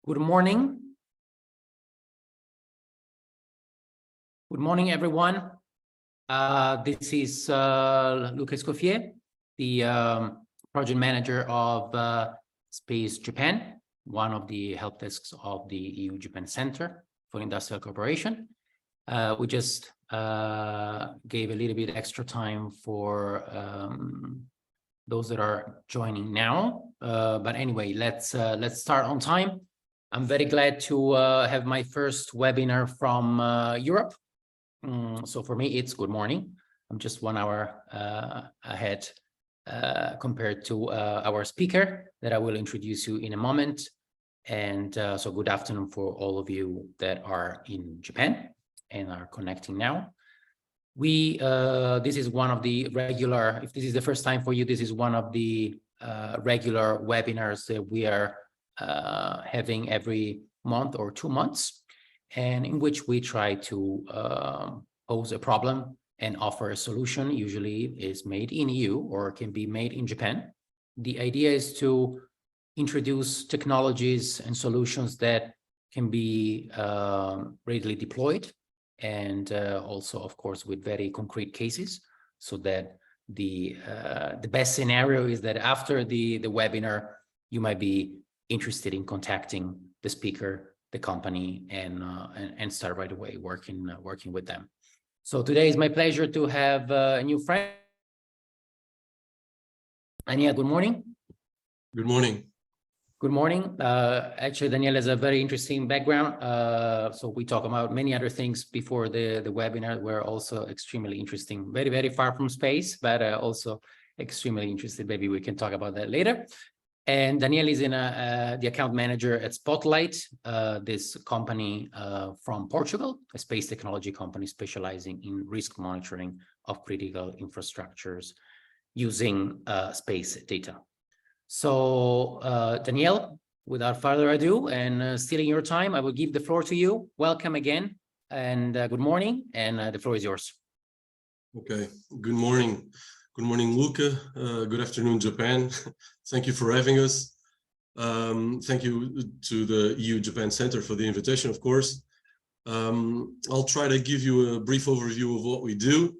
Good morning. Good morning, everyone. This is Lucas Coffier, the project manager of Space Japan, one of the help desks of the EU-Japan Center for Industrial Cooperation. We just gave a little bit extra time for those that are joining now. But anyway, let's start on time. I'm very glad to have my first webinar from Europe. So for me, it's good morning. I'm just 1 hour ahead compared to our speaker that I will introduce you in a moment. And so good afternoon for all of you that are in Japan and are connecting now. This is one of the regular, if this is the first time for you, this is one of the regular webinars that we are having every month or 2 months, and in which we try to pose a problem and offer a solution. Usually is made in EU or can be made in Japan. The idea is to introduce technologies and solutions that can be readily deployed, and also, of course, with very concrete cases, so that the best scenario is that after the webinar, you might be interested in contacting the speaker, the company, and start right away working with them. So today is my pleasure to have a new friend. Ania, good morning. Good morning. Good morning. Actually, Danielle has a very interesting background. So we talk about many other things before the webinar. We're also extremely interesting, very, very far from space, but also extremely interested. Maybe we can talk about that later. And Danielle is the account manager at Spotlite, this company from Portugal, a space technology company specializing in risk monitoring of critical infrastructures using space data. So Danielle, without further ado and stealing your time, I will give the floor to you. Welcome again, and good morning, and the floor is yours. Okay, good morning. Good morning, Luca. Good afternoon, Japan. Thank you for having us. Thank you to the EU-Japan Center for the invitation, of course. I'll try to give you a brief overview of what we do.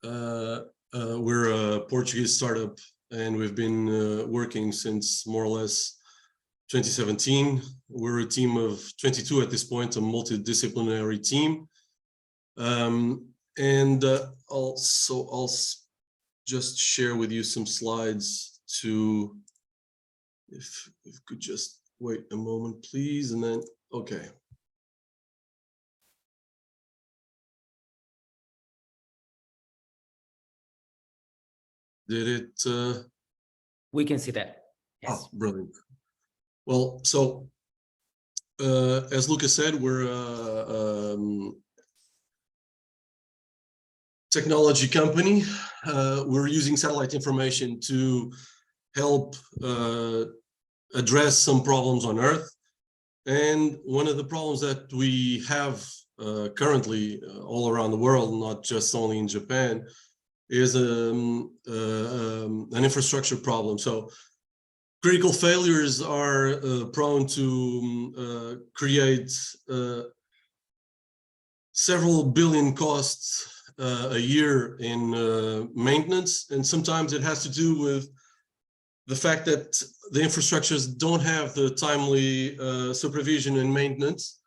We're a Portuguese startup, and we've been working since more or less 2017. We're a team of 22 at this point, a multidisciplinary team. I'll just share with you some slides to, if you could just wait a moment, please, and then, okay. Did it? We can see that. Yes. Oh, brilliant. Well, so as Lucas said, we're a technology company. We're using satellite information to help address some problems on Earth. And one of the problems that we have currently all around the world, not just only in Japan, is an infrastructure problem. So critical failures are prone to create several billion costs a year in maintenance, and sometimes it has to do with the fact that the infrastructures don't have the timely supervision and maintenance.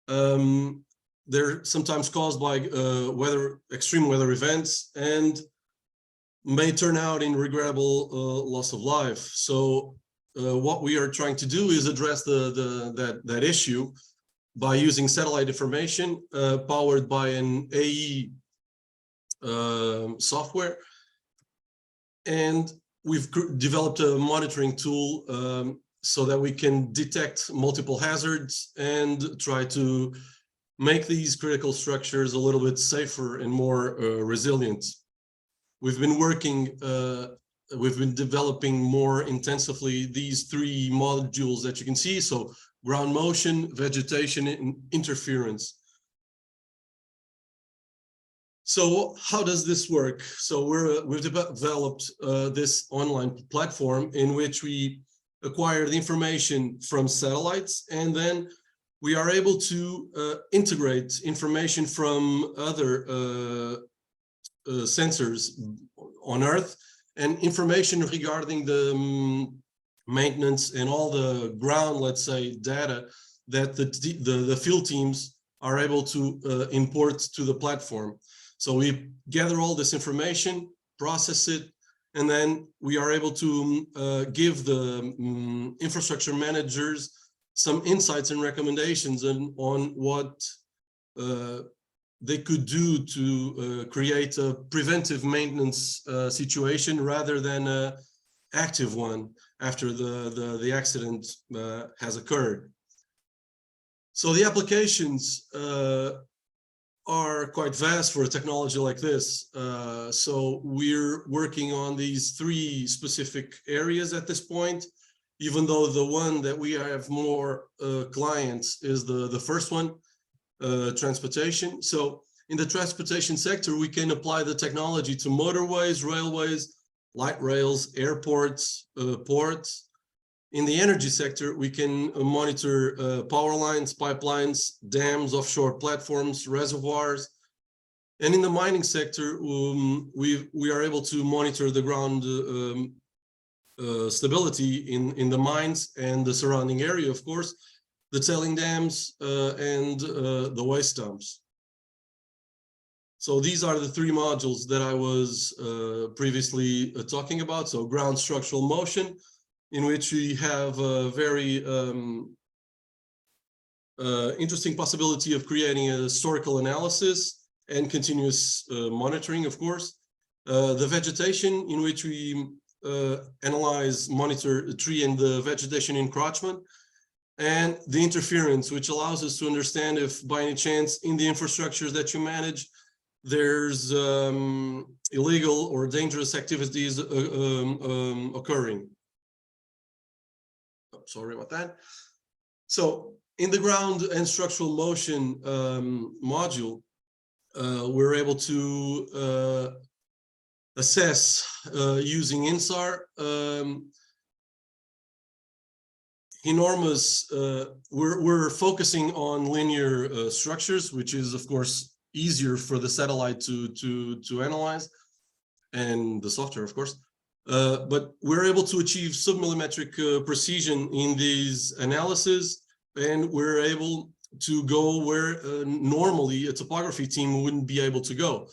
They're sometimes caused by extreme weather events, and may turn out in regrettable loss of life. So what we are trying to do is address that issue by using satellite information powered by an AE software. And we've developed a monitoring tool so that we can detect multiple hazards and try to make these critical structures a little bit safer and more resilient. We've been developing more intensively these 3 modules that you can see. So ground motion, vegetation, and interference. So how does this work? So we've developed this online platform in which we acquire the information from satellites, and then we are able to integrate information from other sensors on Earth and information regarding the maintenance and all the ground, let's say, data that the field teams are able to import to the platform. So we gather all this information, process it, and then we are able to give the infrastructure managers some insights and recommendations on what they could do to create a preventive maintenance situation rather than an active one after the accident has occurred. So the applications are quite vast for a technology like this. So we're working on these 3 specific areas at this point, even though the one that we have more clients is the first one, transportation. So in the transportation sector, we can apply the technology to motorways, railways, light rails, airports, ports. In the energy sector, we can monitor power lines, pipelines, dams, offshore platforms, reservoirs. And in the mining sector, we are able to monitor the ground stability in the mines and the surrounding area, of course, the tailing dams and the waste dumps. So these are the 3 modules that I was previously talking about. So ground structural motion, in which we have a very interesting possibility of creating a historical analysis and continuous monitoring, of course. The vegetation, in which we analyze, monitor the tree and the vegetation encroachment, and the interference, which allows us to understand if by any chance in the infrastructures that you manage, there's illegal or dangerous activities occurring. Sorry about that. So in the ground and structural motion module, we're able to assess using INSAR enormous. We're focusing on linear structures, which is of course easier for the satellite to analyze, and the software, of course. But we're able to achieve submillimetric precision in these analyses, and we're able to go where normally a topography team wouldn't be able to go.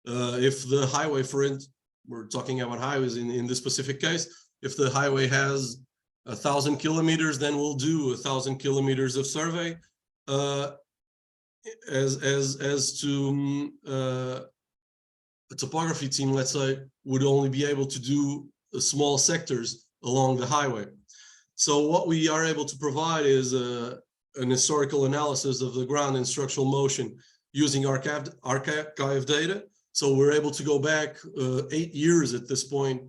If the highway, for instance, we're talking about highways in this specific case, if the highway has 1,000 kilometers, then we'll do 1,000 kilometers of survey. As to a topography team, let's say, would only be able to do small sectors along the highway. So what we are able to provide is an historical analysis of the ground and structural motion using archive data. So we're able to go back 8 years at this point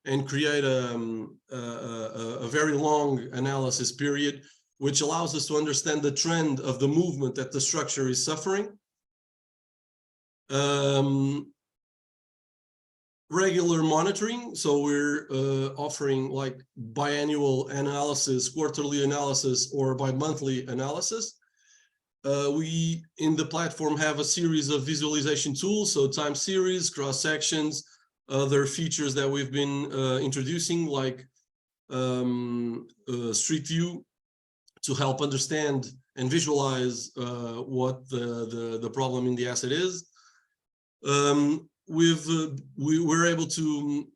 and create a very long analysis period, which allows us to understand the trend of the movement that the structure is suffering. Regular monitoring, so we're offering like biannual analysis, quarterly analysis, or bi-monthly analysis. We in the platform have a series of visualization tools, so time series, cross sections, other features that we've been introducing, like Street View, to help understand and visualize what the problem in the asset is. We're able to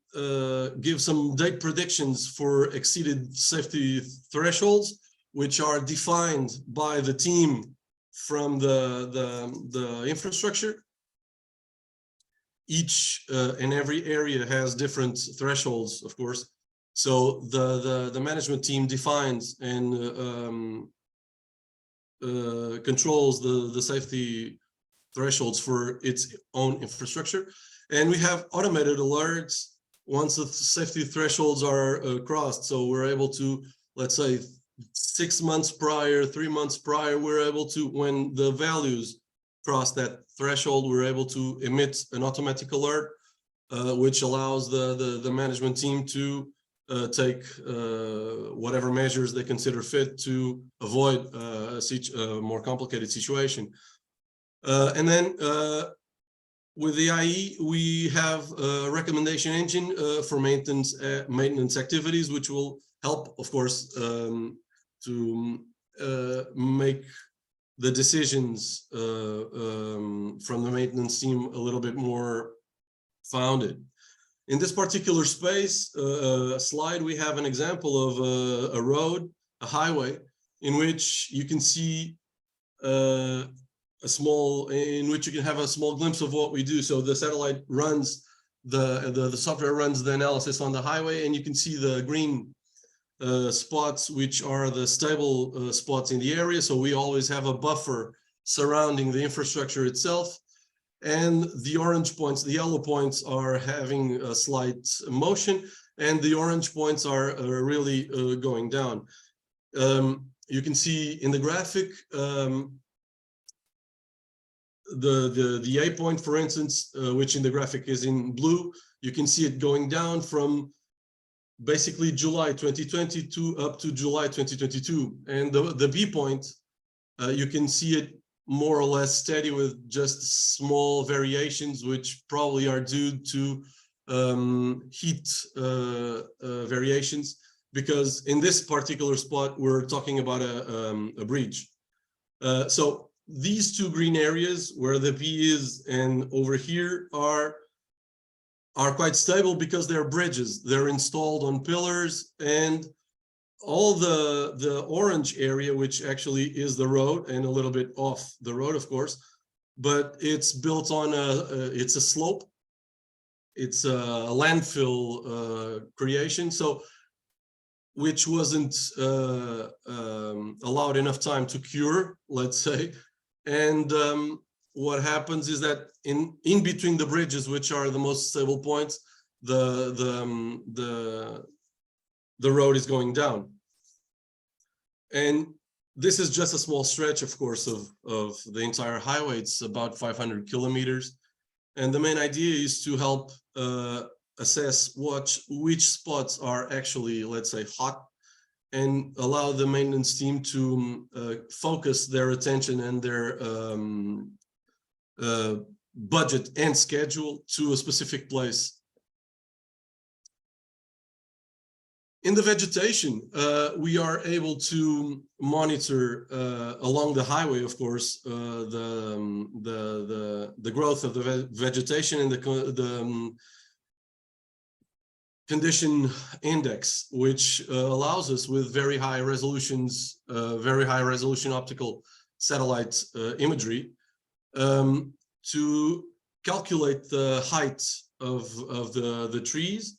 give some date predictions for exceeded safety thresholds, which are defined by the team from the infrastructure. Each and every area has different thresholds, of course. So the management team defines and controls the safety thresholds for its own infrastructure. And we have automated alerts once the safety thresholds are crossed. So we're able to, let's say, 6 months prior, 3 months prior, we're able to, when the values cross that threshold, we're able to emit an automatic alert, which allows the management team to take whatever measures they consider fit to avoid a more complicated situation. And then with the IE, we have a recommendation engine for maintenance activities, which will help, of course, to make the decisions from the maintenance team a little bit more founded. In this particular space slide, we have an example of a road, a highway, in which you can see in which you can have a small glimpse of what we do. So the satellite runs, the software runs the analysis on the highway, and you can see the green spots, which are the stable spots in the area. So we always have a buffer surrounding the infrastructure itself. And the orange points, the yellow points are having a slight motion, and the orange points are really going down. You can see in the graphic, the A point, for instance, which in the graphic is in blue, you can see it going down from basically July 2022 up to July 2022. And the B point, you can see it more or less steady with just small variations, which probably are due to heat variations, because in this particular spot, we're talking about a bridge. So these two green areas where the B is and over here are quite stable because they're bridges. They're installed on pillars, and all the orange area, which actually is the road and a little bit off the road, of course, but it's built on it's a slope. It's a landfill creation, so which wasn't allowed enough time to cure, let's say. And what happens is that in between the bridges, which are the most stable points, the road is going down. And this is just a small stretch, of course, of the entire highway. It's about 500 kilometers. And the main idea is to help assess which spots are actually, let's say, hot, and allow the maintenance team to focus their attention and their budget and schedule to a specific place. In the vegetation, we are able to monitor along the highway, of course, the growth of the vegetation and the condition index, which allows us with very high resolution optical satellite imagery to calculate the height of the trees,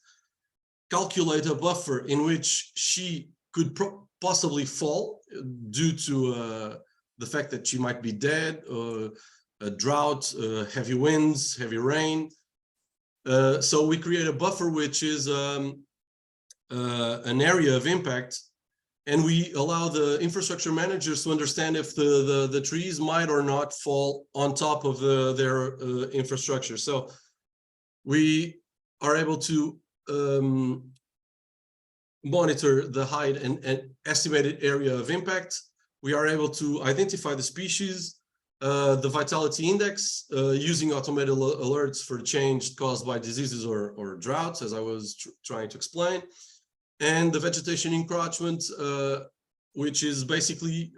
calculate a buffer in which she could possibly fall due to the fact that she might be dead, a drought, heavy winds, heavy rain. So we create a buffer which is an area of impact, and we allow the infrastructure managers to understand if the trees might or not fall on top of their infrastructure. So we are able to monitor the height and estimated area of impact. We are able to identify the species, the vitality index, using automated alerts for change caused by diseases or droughts, as I was trying to explain, and the vegetation encroachment, which is basically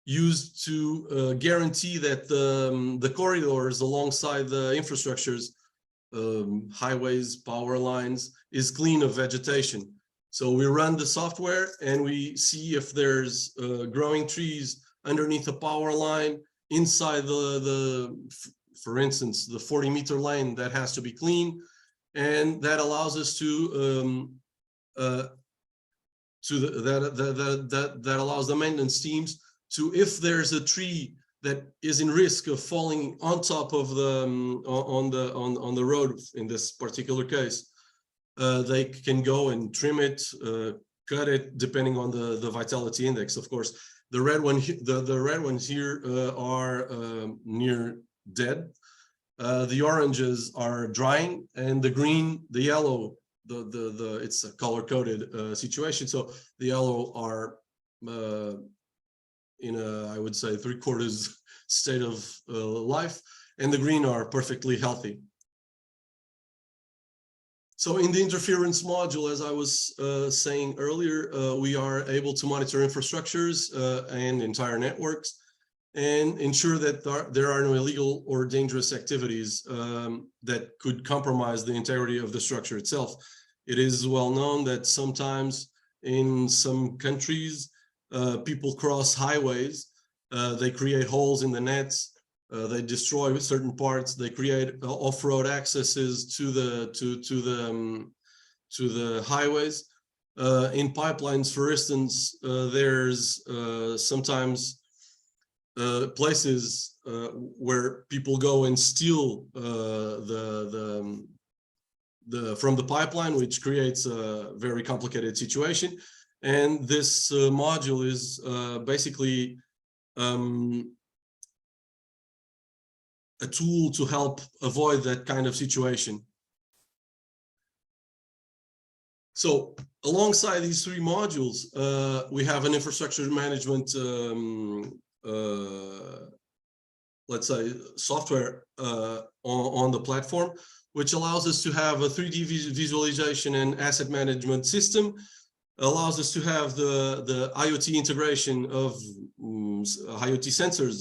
used to guarantee that the corridors alongside the infrastructures, highways, power lines, is clean of vegetation. So we run the software and we see if there's growing trees underneath a power line inside for instance, the 40-meter lane that has to be clean, and that allows us that allows the maintenance teams to, if there's a tree that is in risk of falling on top of on the road in this particular case, they can go and trim it, cut it, depending on the vitality index, of course. The red ones here are near dead. The oranges are drying, and the green, the yellow it's a color-coded situation. So the yellow are in a, I would say, 3/4 state of life, and the green are perfectly healthy. So in the interference module, as I was saying earlier, we are able to monitor infrastructures and entire networks and ensure that there are no illegal or dangerous activities that could compromise the integrity of the structure itself. It is well known that sometimes in some countries, people cross highways, they create holes in the nets, they destroy certain parts, they create off-road accesses to the highways. In pipelines, for instance, there's sometimes places where people go and steal from the pipeline, which creates a very complicated situation. And this module is basically a tool to help avoid that kind of situation. So alongside these three modules, we have an infrastructure management let's say software on the platform, which allows us to have a 3D visualization and asset management system, allows us to have the IoT integration of IoT sensors,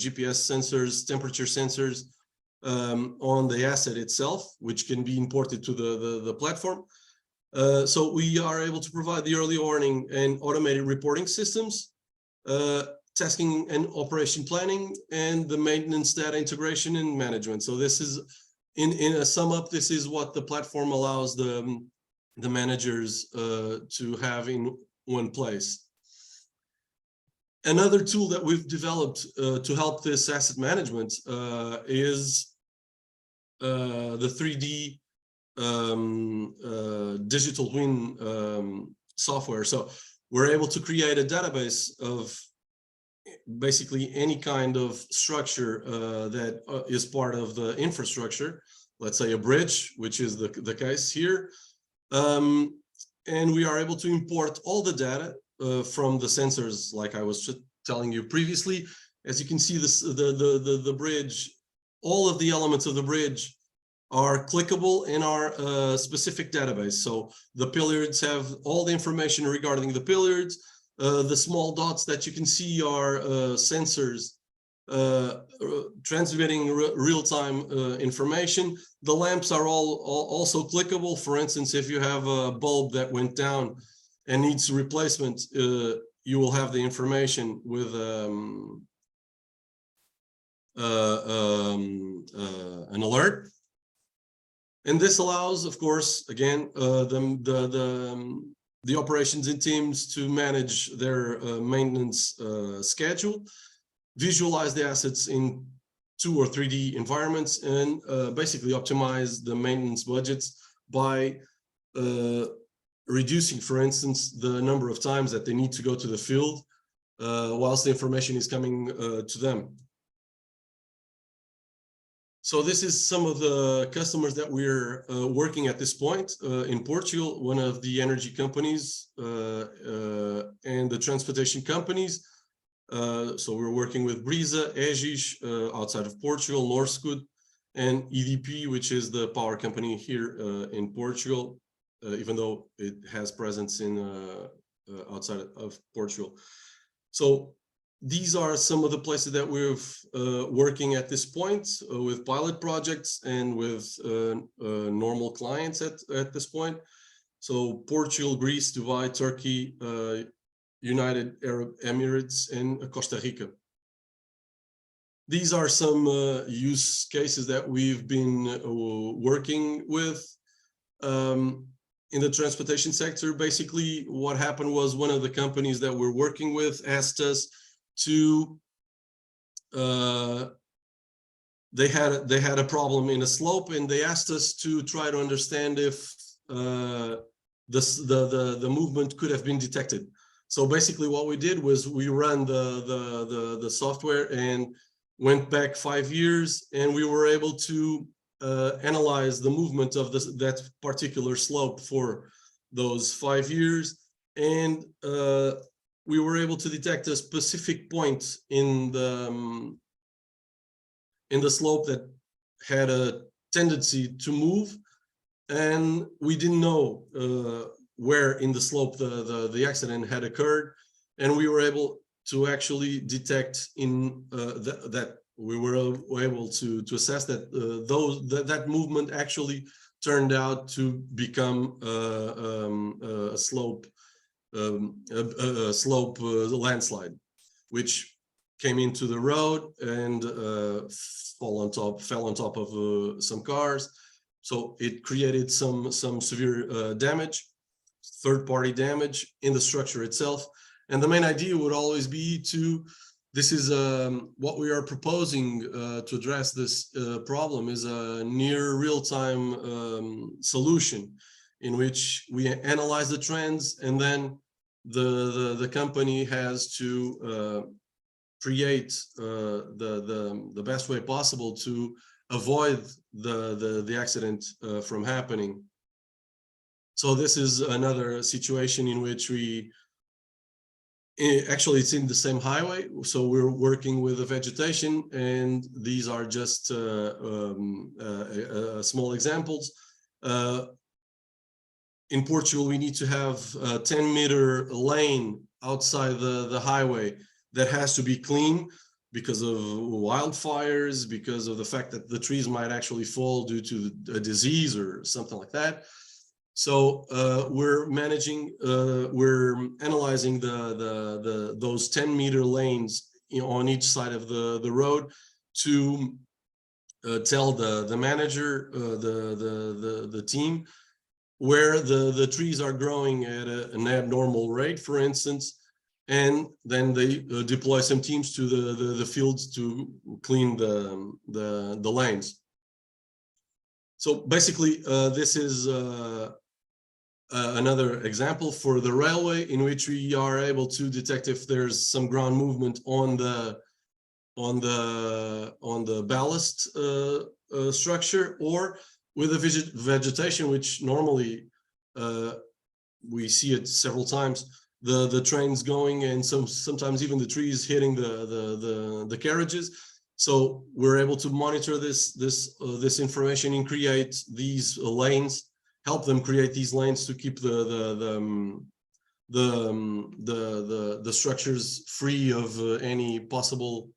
GPS sensors, temperature sensors on the asset itself, which can be imported to the platform. So we are able to provide the early warning and automated reporting systems, tasking and operation planning, and the maintenance data integration and management. So this is, in a sum up, this is what the platform allows the managers to have in one place. Another tool that we've developed to help this asset management is the 3D digital twin software. So we're able to create a database of basically any kind of structure that is part of the infrastructure, let's say a bridge, which is the case here. And we are able to import all the data from the sensors, like I was telling you previously. As you can see, the bridge, all of the elements of the bridge are clickable in our specific database. So the pillards have all the information regarding the pillards. The small dots that you can see are sensors transmitting real-time information. The lamps are also clickable. For instance, if you have a bulb that went down and needs replacement, you will have the information with an alert. And this allows, of course, again, the operations and teams to manage their maintenance schedule, visualize the assets in 2 or 3D environments, and basically optimize the maintenance budgets by reducing, for instance, the number of times that they need to go to the field whilst the information is coming to them. So this is some of the customers that we're working at this point in Portugal, one of the energy companies and the transportation companies. So we're working with Brisa, Egis outside of Portugal, Norskud, and EDP, which is the power company here in Portugal, even though it has presence in outside of Portugal. So these are some of the places that we're working at this point with pilot projects and with normal clients at this point. So Portugal, Greece, Dubai, Turkey, United Arab Emirates, and Costa Rica. These are some use cases that we've been working with. In the transportation sector, basically what happened was one of the companies that we're working with asked us to, they had a problem in a slope, and they asked us to try to understand if the movement could have been detected. So basically what we did was we ran the software and went back 5 years, and we were able to analyzed the movement of that particular slope for those 5 years, and we were able to detect a specific point in the slope that had a tendency to move, and we didn't know where in the slope the accident had occurred, and we were able to actually detect in that we were able to assess that that movement actually turned out to become a slope landslide, which came into the road and fell on top of some cars. So it created some severe damage, third-party damage in the structure itself. And the main idea would always be this is what we are proposing to address this problem is a near real-time solution in which we analyze the trends, and then the company has to create the best way possible to avoid the accident from happening. So this is another situation in which actually it's in the same highway, so we're working with the vegetation, and these are just small examples. In Portugal, we need to have a 10-meter lane outside the highway that has to be clean because of wildfires, because of the fact that the trees might actually fall due to a disease or something like that. So we're analyzing those 10-meter lanes on each side of the road to tell the manager, the team, where the trees are growing at an abnormal rate, for instance, and then they deploy some teams to the fields to clean the lanes. So basically, this is another example for the railway in which we are able to detect if there's some ground movement on the ballast structure, or with the vegetation, which normally we see it several times, the trains going, and sometimes even the trees hitting the carriages. So we're able to monitor this information and create these lanes, help them create these lanes to keep the structures free of any possible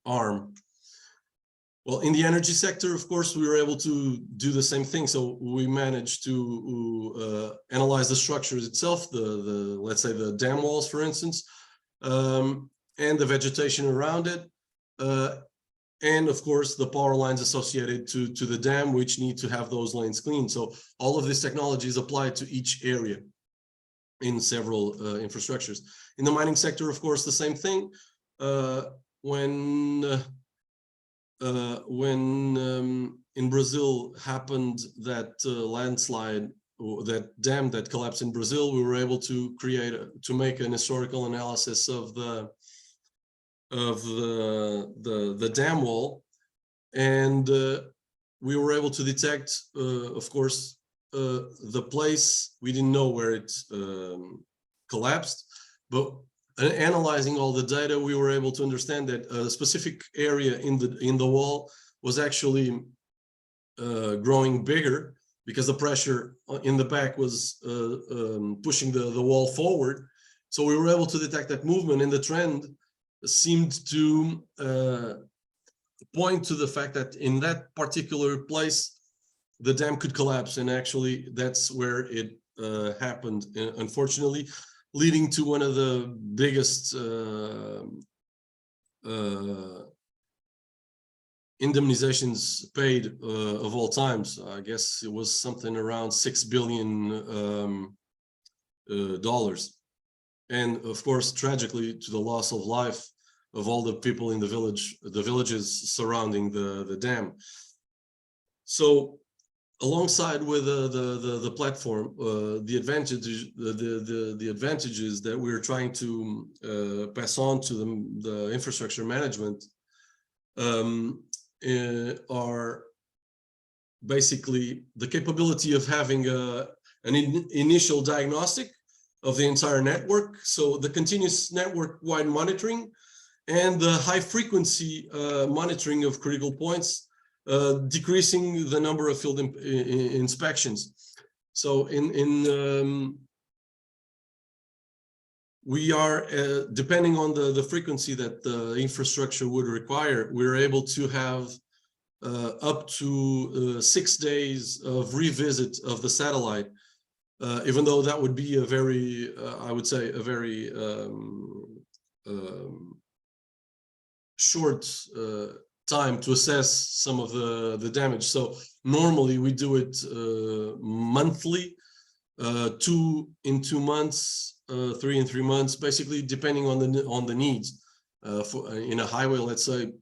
harm. Well, in the energy sector, of course, we were able to do the same thing. So we managed to analyze the structures itself, let's say the dam walls, for instance, and the vegetation around it, and of course the power lines associated to the dam, which need to have those lanes cleaned. So all of this technology is applied to each area in several infrastructures. In the mining sector, of course, the same thing. When in Brazil happened that landslide, or that dam that collapsed in Brazil, we were able to make an historical analysis of the dam wall, and we were able to detect, of course, the place. We didn't know where it collapsed, but analyzing all the data, we were able to understand that a specific area in the wall was actually growing bigger because the pressure in the back was pushing the wall forward. So we were able to detect that movement, and the trend seemed to point to the fact that in that particular place, the dam could collapse, and actually that's where it happened, unfortunately, leading to one of the biggest indemnizations paid of all times. I guess it was something around $6 billion. And of course, tragically, to the loss of life of all the people in the villages surrounding the dam. So alongside with the platform, the advantages that we're trying to pass on to the infrastructure management are basically the capability of having an initial diagnostic of the entire network. So the continuous network-wide monitoring and the high-frequency monitoring of critical points, decreasing the number of field inspections. So we are, depending on the frequency that the infrastructure would require, we're able to have up to 6 days of revisit of the satellite, even though that would be a very, I would say, a very short time to assess some of the damage. So normally we do it monthly, 2 in 2 months, 3 in 3 months, basically depending on the needs. For in a highway, let's say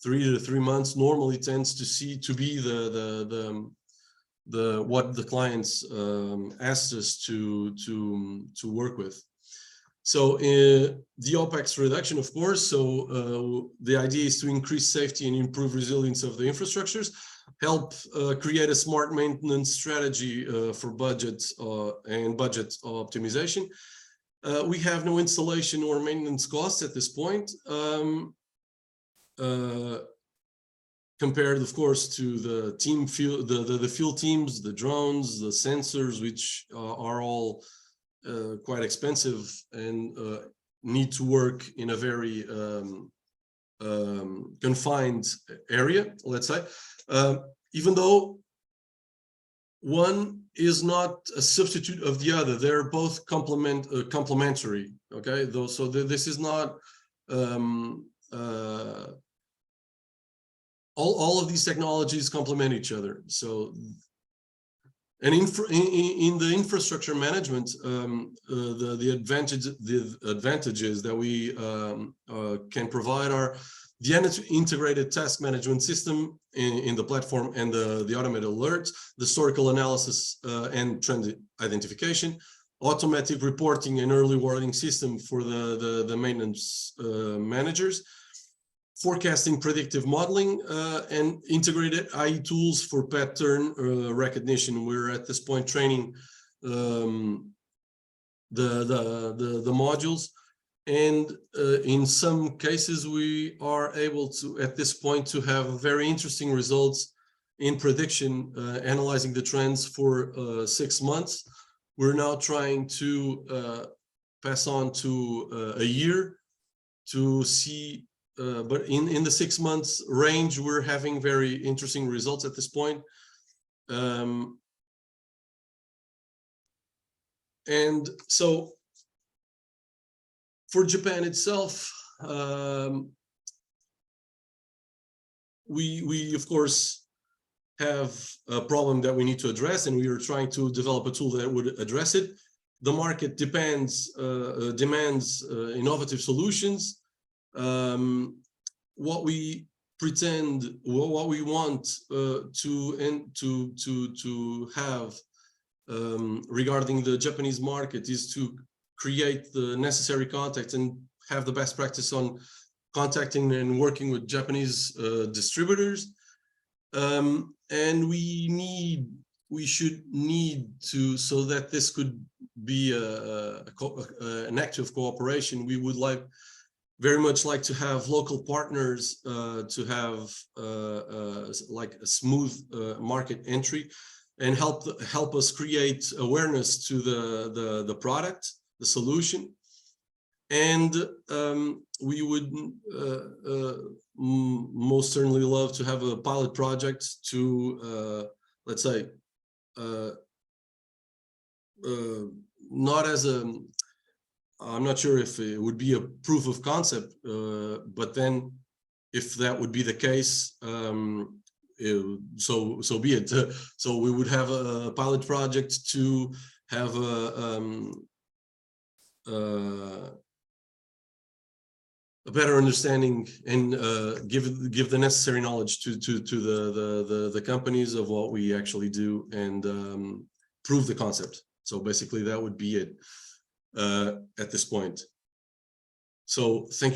3 to 3 months normally tends to be what the clients asked us to work with. So the OPEX reduction, of course. So the idea is to increase safety and improve resilience of the infrastructures, help create a smart maintenance strategy for budget and budget optimization. We have no installation or maintenance costs at this point, compared, of course, to the field teams, the drones, the sensors, which are all quite expensive and need to work in a very confined area, let's say, even though one is not a substitute of the other. They're both complementary. Okay, so this is not all of these technologies complement each other. So, and in the infrastructure management, the advantages that we can provide are the integrated task management system in the platform and the automated alerts, the historical analysis and trend identification, automatic reporting and early warning system for the maintenance managers, forecasting, predictive modeling, and integrated AI tools for pattern recognition. We're at this point training the modules, and in some cases we are able to, at this point, to have very interesting results in prediction, analyzing the trends for 6 months. We're now trying to pass on to a year to see. But in the 6 months range, we're having very interesting results at this point. And so for Japan itself, we of course have a problem that we need to address, and we are trying to develop a tool that would address it. The market demands innovative solutions. What we want to have regarding the Japanese market is to create the necessary contacts and have the best practice on contacting and working with Japanese distributors. And we should need to, so that this could be an active cooperation, we would very much like to have local partners to have like a smooth market entry, and help us create awareness to the product, the solution. And we would most certainly love to have a pilot project to, let's say, not as I'm not sure if it would be a proof of concept, but then if that would be the case, so be it. So we would have a pilot project to have a better understanding and give the necessary knowledge to the companies of what we actually do, and prove the concept. So basically that would be it at this point. So thank you very